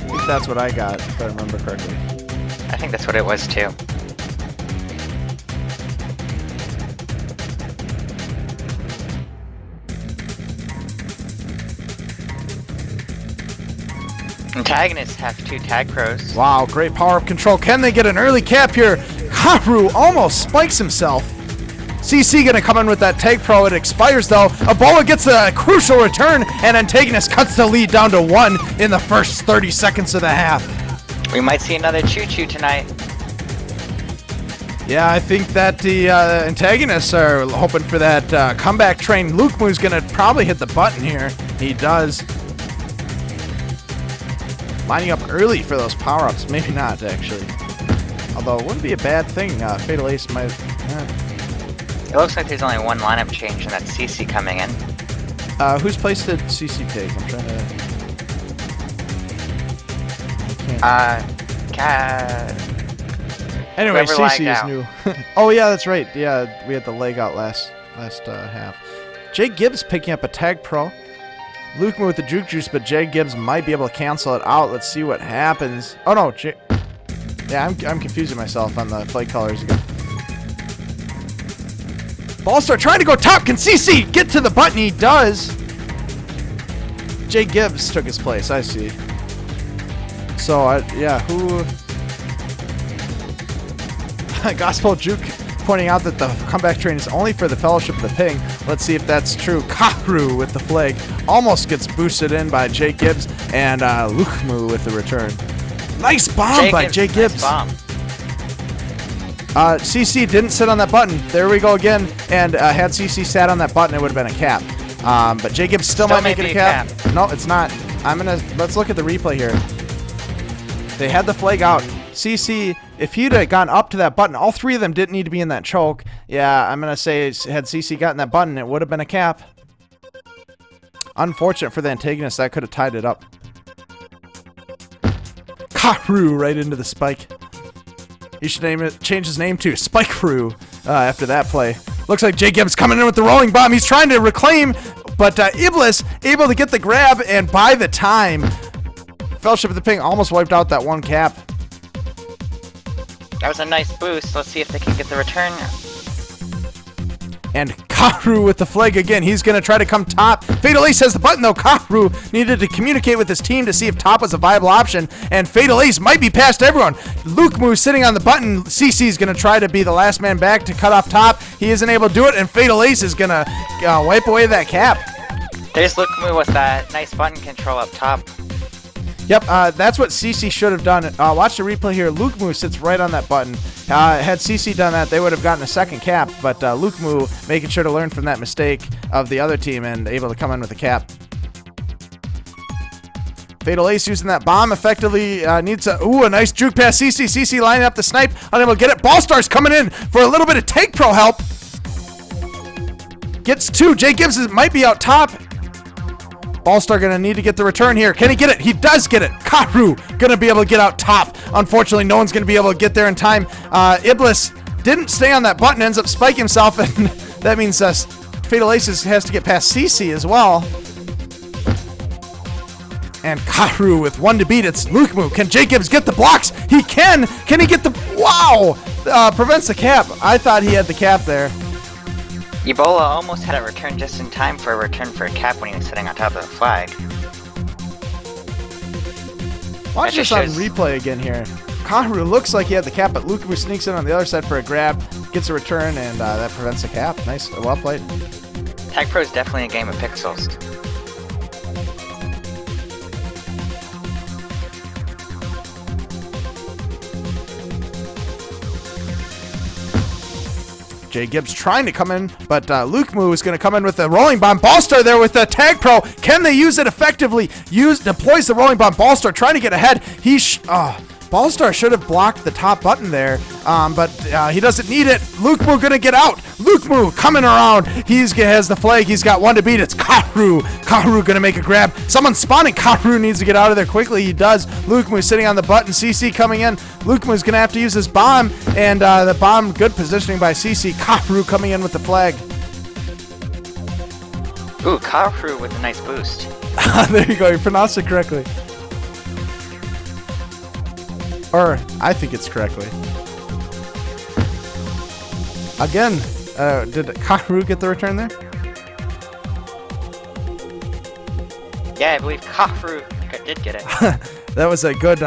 think that's what I got, if I remember correctly. I think that's what it was too. Antagonists have 2 tag pros. Wow, great power-up control. Can they get an early cap here? Haru almost spikes himself. CC gonna come in with that Tag Pro. It expires though. Ebola gets a crucial return, and Antagonist cuts the lead down to 1 in the first 30 seconds of the half. We might see another choo-choo tonight. Yeah, I think that the Antagonists are hoping for that comeback train. Luke Moo's gonna probably hit the button here. He does. Lining up early for those power-ups. Maybe not, actually. Although it wouldn't be a bad thing. Fatal Ace might... It looks like there's only one lineup change, and that's CC coming in. Whose place did CC take? I'm trying to... Anyway, CC is new. Oh, yeah, that's right. Yeah, we had the leg out last half. Jay Gibbs picking up a Tag Pro. Luke Moo with the Juke Juice, but Jay Gibbs might be able to cancel it out. Let's see what happens. Oh, no. Yeah, I'm confusing myself on the flight colors again. Ballstar trying to go top. Can CC get to the button? He does. Jay Gibbs took his place. I see. So, yeah, who... Gospel Juke pointing out that the comeback train is only for the Fellowship of the Ping. Let's see if that's true. Kahru with the flag almost gets boosted in by Jay Gibbs, and Luke Moo with the return. Nice bomb by Jay Gibbs. Nice CC didn't sit on that button. There we go again. And had CC sat on that button, it would have been a cap. But Jay Gibbs still might make it a cap. No, it's not. Let's look at the replay here. They had the flag out. CC, if he'd have gone up to that button, all three of them didn't need to be in that choke. Yeah, I'm going to say had CC gotten that button, it would have been a cap. Unfortunate for the Antagonist. That could have tied it up. Kahru right into the spike. He should change his name to Spike-Ru after that play. Looks like Jay Gibbs coming in with the rolling bomb. He's trying to reclaim, but Iblis able to get the grab and buy the time. Fellowship of the Ping almost wiped out that one cap. That was a nice boost. Let's see if they can get the return. And Kahru with the flag again. He's going to try to come top. Fatal Ace has the button, though. Kahru needed to communicate with his team to see if top was a viable option. And Fatal Ace might be past everyone. Luke Moo sitting on the button. CC is going to try to be the last man back to cut off top. He isn't able to do it, and Fatal Ace is going to wipe away that cap. There's Luke Moo with that nice button control up top. Yep, that's what CC should have done. Watch the replay here. Luke Moo sits right on that button. Had CC done that, they would have gotten a second cap, but Luke Moo making sure to learn from that mistake of the other team and able to come in with a cap. Fatal Ace using that bomb effectively needs a nice juke pass. CC lining up the snipe, unable to get it. Ballstar's coming in for a little bit of Take Pro help. Gets two. Jay Gibbs might be out top. Ballstar gonna need to get the return here. Can he get it? He does get it. Kahru gonna be able to get out top. Unfortunately, no one's gonna be able to get there in time. Iblis didn't stay on that button, ends up spiking himself, and that means Fatal Aces has to get past CC as well. And Kahru with one to beat. It's Luke Moo. Can Jay Gibbs get the blocks? He can. Can he get the... Wow! Prevents the cap. I thought he had the cap there. Ebola almost had a return just in time for a return for a cap when he was sitting on top of the flag. Watch this on replay again here. Kahru looks like he had the cap, but Luke Moo sneaks in on the other side for a grab, gets a return, and that prevents the cap. Nice. Well played. Tag Pro is definitely a game of pixels. Jay Gibbs trying to come in, but Luke Moo is going to come in with the rolling bomb. Ballstar there with the Tag Pro. Can they use it effectively? Deploys the rolling bomb. Ballstar trying to get ahead. Ballstar should have blocked the top button there, but he doesn't need it. Luke Moo gonna get out. Luke Moo coming around. He has the flag. He's got one to beat. It's Kahru. Kahru gonna make a grab. Someone's spawning. Kahru needs to get out of there quickly. He does. Luke Moo sitting on the button. CC coming in. Luke Moo's gonna have to use his bomb, and the bomb, good positioning by CC. Kahru coming in with the flag. Ooh, Kahru with a nice boost. There you go. You pronounced it correctly. Or, I think it's correctly. Again, did Kahru get the return there? Yeah, I believe Kahru did get it. That was a good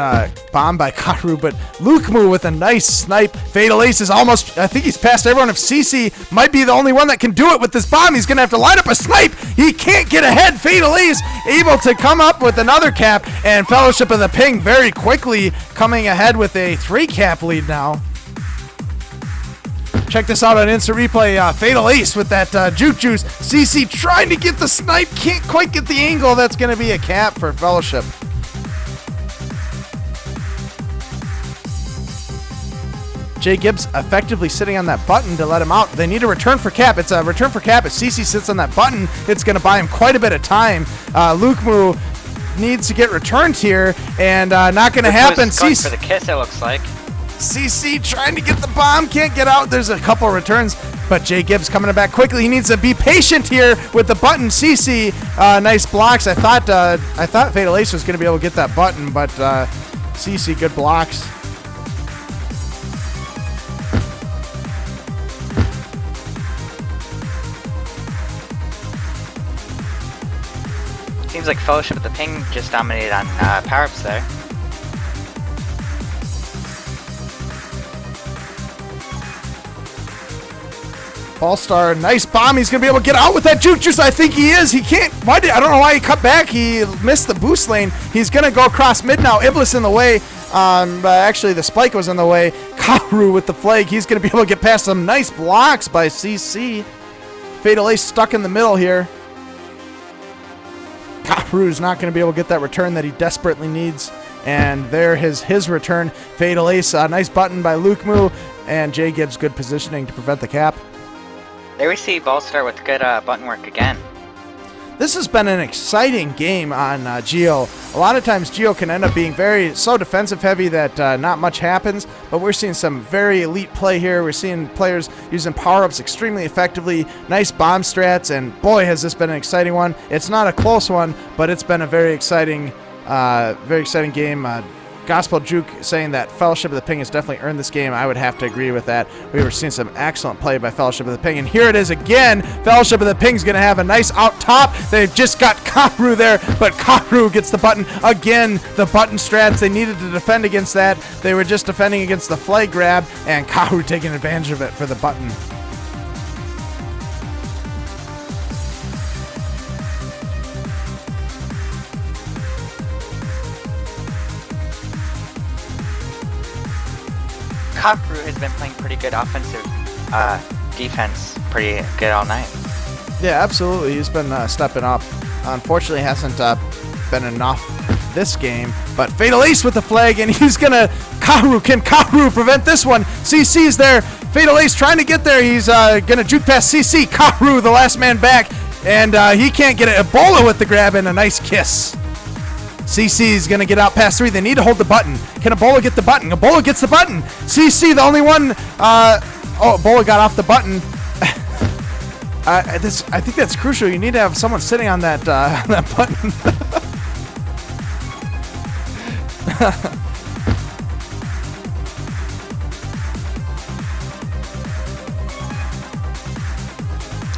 bomb by Karu, but Lukemu with a nice snipe. Fatal Ace is almost, I think he's past everyone. If CC might be the only one that can do it with this bomb, he's going to have to line up a snipe. He can't get ahead. Fatal Ace able to come up with another cap, and Fellowship of the Ping very quickly coming ahead with a 3-cap lead now. Check this out on instant replay. Fatal Ace with that Juke Juice. CC trying to get the snipe. Can't quite get the angle. That's going to be a cap for Fellowship. Jay Gibbs effectively sitting on that button to let him out. They need a return for cap. It's a return for cap. If CC sits on that button, it's going to buy him quite a bit of time. Lukemu needs to get returned here, and not going to happen. CC for the kiss, it looks like. CC trying to get the bomb, can't get out. There's a couple returns, but Jay Gibbs coming back quickly. He needs to be patient here with the button. CC, nice blocks. I thought Fatal Ace was going to be able to get that button, but CC, good blocks. Seems like Fellowship of the Ping just dominated on power-ups there. Ballstar, nice bomb. He's going to be able to get out with that Juke Juice. I think he is. He can't. I don't know why he cut back. He missed the boost lane. He's going to go across mid now. Iblis in the way. But actually, the spike was in the way. Karu with the flag. He's going to be able to get past some nice blocks by CC. Fatal Ace stuck in the middle here. Karu's not going to be able to get that return that he desperately needs. And there his return. Fatal Ace, nice button by Lukemu. And Jay Gibbs, good positioning to prevent the cap. There we see Ballstar with good button work again. This has been an exciting game on Geo. A lot of times Geo can end up being so defensive heavy that not much happens, but we're seeing some very elite play here. We're seeing players using power-ups extremely effectively, nice bomb strats, and boy has this been an exciting one. It's not a close one, but it's been a very exciting game. Gospel Juke saying that Fellowship of the Ping has definitely earned this game. I would have to agree with that. We were seeing some excellent play by Fellowship of the Ping, and here it is again. Fellowship of the Ping's going to have a nice out top. They've just got Karu there, but Karu gets the button. Again, the button strats. They needed to defend against that. They were just defending against the flag grab, and Karu taking advantage of it for the button. Karu has been playing pretty good offensive defense, pretty good all night. Yeah, absolutely. He's been stepping up. Unfortunately, hasn't been enough this game. But Fatal Ace with the flag, and he's gonna Karu. Can Karu prevent this one? CC's there. Fatal Ace trying to get there. He's gonna juke past CC. Karu, the last man back, and he can't get it. Ebola with the grab and a nice kiss. CC's going to get out past 3. They need to hold the button. Can Ebola get the button? Ebola gets the button. CC, the only one. Ebola got off the button. I think that's crucial. You need to have someone sitting on that button.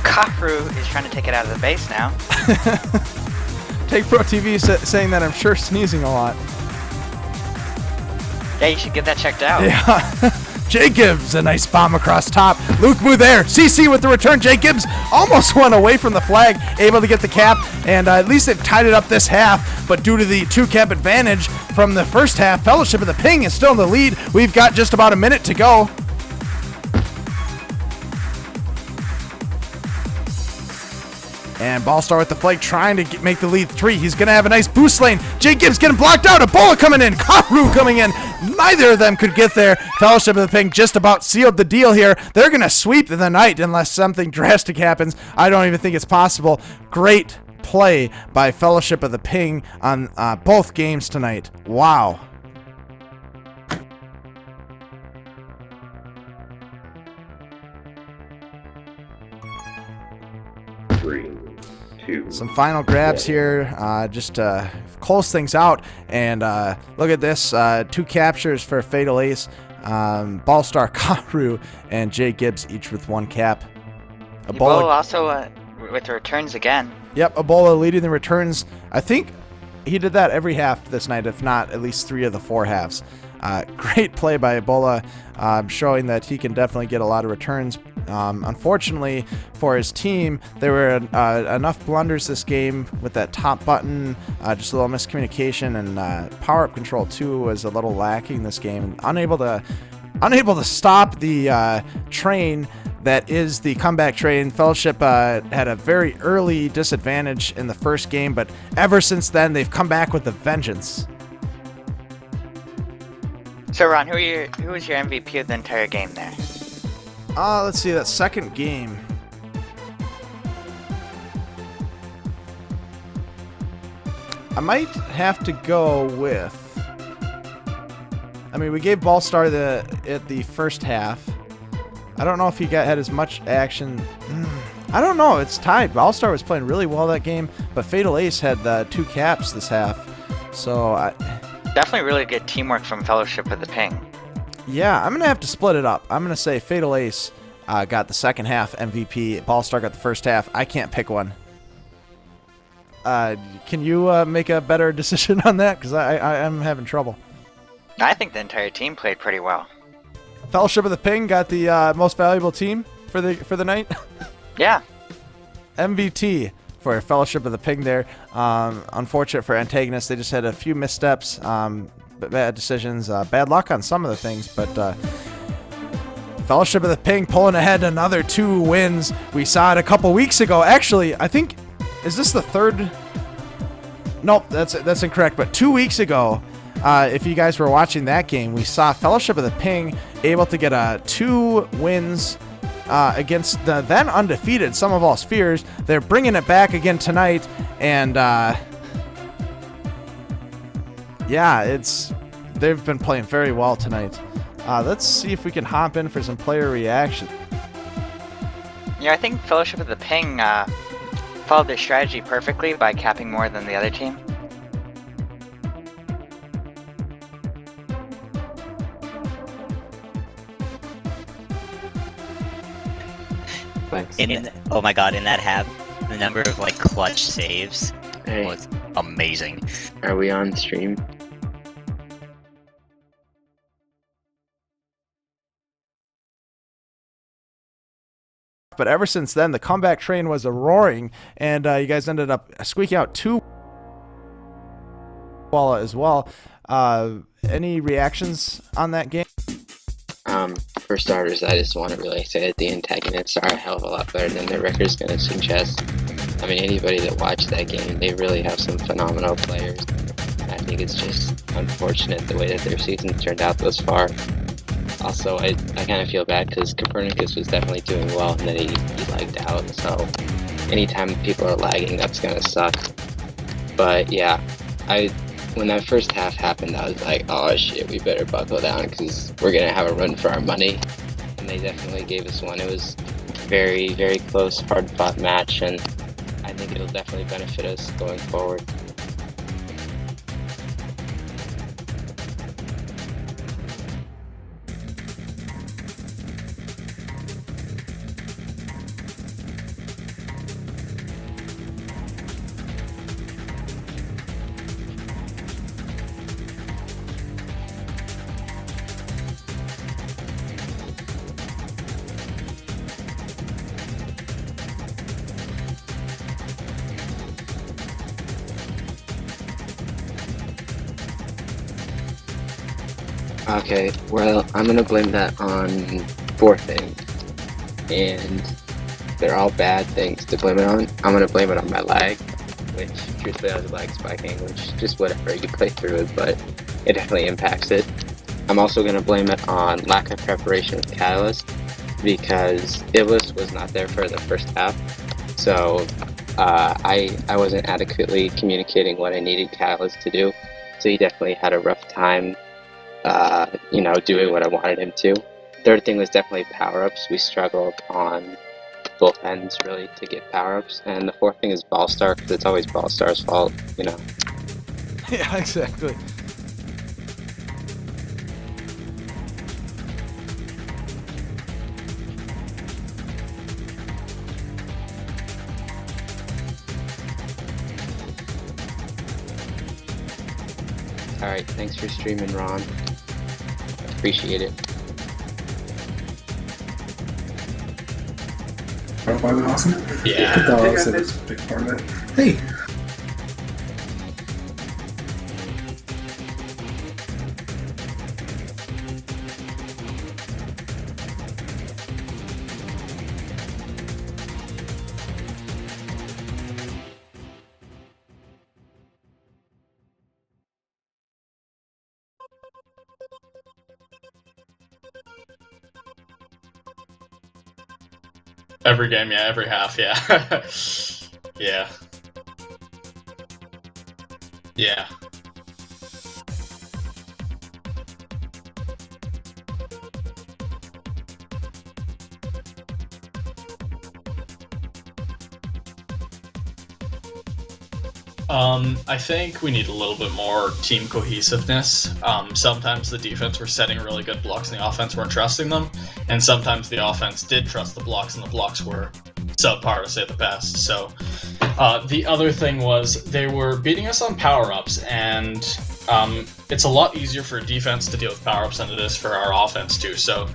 Karu is trying to take it out of the base now. Take Pro TV saying that I'm sure sneezing a lot. Yeah, you should get that checked out. Yeah. Jay Gibbs, a nice bomb across top. Lukemu there. CC with the return. Jay Gibbs almost went away from the flag, able to get the cap, and at least they've tied it up this half. But due to the 2-cap advantage from the first half, Fellowship of the Ping is still in the lead. We've got just about a minute to go. And Ballstar with the flag trying to make the lead 3. He's going to have a nice boost lane. Jay Gibbs getting blocked out. Ebola coming in. Karu coming in. Neither of them could get there. Fellowship of the Ping just about sealed the deal here. They're going to sweep the night unless something drastic happens. I don't even think it's possible. Great play by Fellowship of the Ping on both games tonight. Wow. Some final grabs here, just to close things out. And look at this, 2 captures for Fatal Ace. Ballstar, Karu, and Jay Gibbs each with 1 cap. Ebola also with the returns again. Yep, Ebola leading the returns. I think he did that every half this night, if not at least 3 of the 4 halves. Great play by Ebola, showing that he can definitely get a lot of returns. Unfortunately for his team, there were enough blunders this game with that top button, just a little miscommunication, and power-up control too was a little lacking this game, and unable to stop the train that is the comeback train. Fellowship had a very early disadvantage in the first game, but ever since then they've come back with a vengeance. So Ron, who was your MVP of the entire game there? Let's see, that second game. I might have to go with... I mean, we gave Ballstar at the first half. I don't know if he had as much action. I don't know. It's tied. Ballstar was playing really well that game, but Fatal Ace had 2 caps this half. So definitely really good teamwork from Fellowship with the ping. Yeah, I'm going to have to split it up. I'm going to say Fatal Ace got the second half MVP. Ballstar got the first half. I can't pick one. Can you make a better decision on that? Because I'm having trouble. I think the entire team played pretty well. Fellowship of the Ping got the most valuable team for the night. Yeah. MVT for Fellowship of the Ping there. Unfortunate for Antagonists. They just had a few missteps, bad decisions, bad luck on some of the things, but Fellowship of the Ping pulling ahead another 2 wins. We saw it a couple weeks ago. Actually, I think, is this the third? Nope, that's incorrect, but 2 weeks ago, if you guys were watching that game, we saw Fellowship of the Ping able to get 2 wins against the then undefeated Sum of All Spheres. They're bringing it back again tonight, and yeah, they've been playing very well tonight. Let's see if we can hop in for some player reaction. Yeah, I think Fellowship of the Ping followed their strategy perfectly by capping more than the other team. Oh my god, in that half, the number of clutch saves was amazing. Are we on stream? But ever since then, the comeback train was roaring, and you guys ended up squeaking out 2 as well. Any reactions on that game? For starters, I just want to really say that the Antagonists are a hell of a lot better than their record's going to suggest. I mean, anybody that watched that game, they really have some phenomenal players. And I think it's just unfortunate the way that their season turned out thus far. Also, I kind of feel bad because Copernicus was definitely doing well, and then he lagged out. So anytime people are lagging, that's going to suck. But yeah, when that first half happened, I was like, oh shit, we better buckle down because we're going to have a run for our money. And they definitely gave us one. It was very, very close, hard-fought match, and I think it'll definitely benefit us going forward. Okay, well, I'm gonna blame that on 4 things, and they're all bad things to blame it on. I'm gonna blame it on my lag, which truthfully I was lag spiking, which just whatever, you play through it, but it definitely impacts it. I'm also gonna blame it on lack of preparation with Catalyst, because Iblis was not there for the first half, so I wasn't adequately communicating what I needed Catalyst to do, so he definitely had a rough time doing what I wanted him to. Third thing was definitely power-ups. We struggled on both ends, really, to get power-ups. And the fourth thing is Ballstar, because it's always Ballstar's fault, Yeah, exactly. Alright, thanks for streaming, Ron. Appreciate it. Profile awesome? Yeah. That was a big part of it. Hey! Every game, yeah, every half, yeah. Yeah. Yeah. I think we need a little bit more team cohesiveness. Sometimes the defense were setting really good blocks and the offense weren't trusting them, and sometimes the offense did trust the blocks and the blocks were subpar, to say the best. So the other thing was they were beating us on power-ups, and it's a lot easier for defense to deal with power-ups than it is for our offense too. So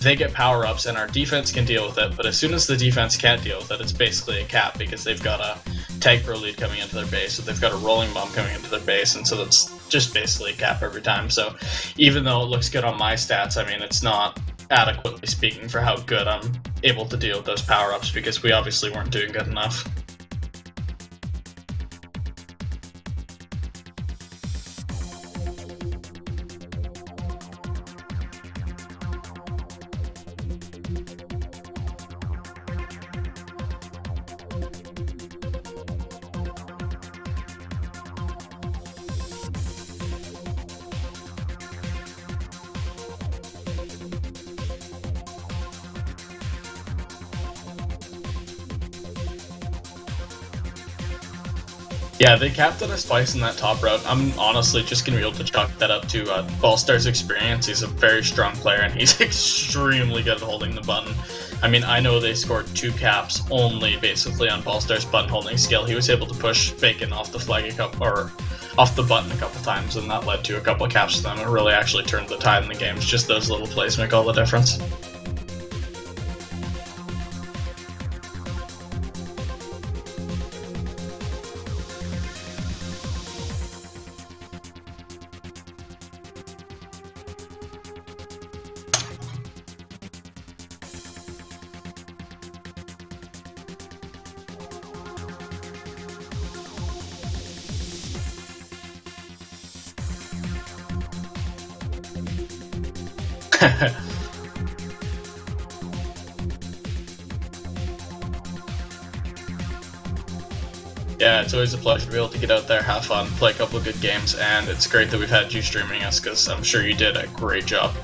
they get power-ups and our defense can deal with it, but as soon as the defense can't deal with it, it's basically a cap because they've got a tag pro lead coming into their base, so they've got a rolling bomb coming into their base, and so that's just basically a cap every time. So even though it looks good on my stats, I mean, it's not adequately speaking for how good I'm able to deal with those power-ups because we obviously weren't doing good enough. Yeah, they capped at us twice in that top route. I'm honestly just going to be able to chalk that up to Ballstar's experience. He's a very strong player, and he's extremely good at holding the button. I mean, I know they scored 2 caps only basically on Ballstar's button holding skill. He was able to push Bacon off the flag or off the button a couple times, and that led to a couple of caps to them. It really actually turned the tide in the game. It's just those little plays make all the difference. Yeah, it's always a pleasure to be able to get out there, have fun, play a couple of good games, and it's great that we've had you streaming us because I'm sure you did a great job.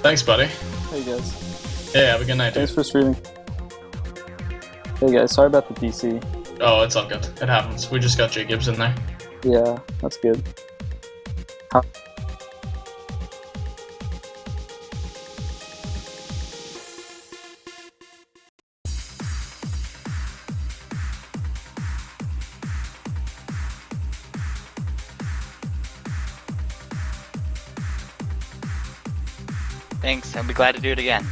Thanks, buddy. Hey guys. Yeah, have a good night, Thanks dude. for streaming. Hey guys, sorry about the DC. Oh, it's all good. It happens. We just got Jay Gibbs in there. Yeah, that's good. Thanks, I'll be glad to do it again.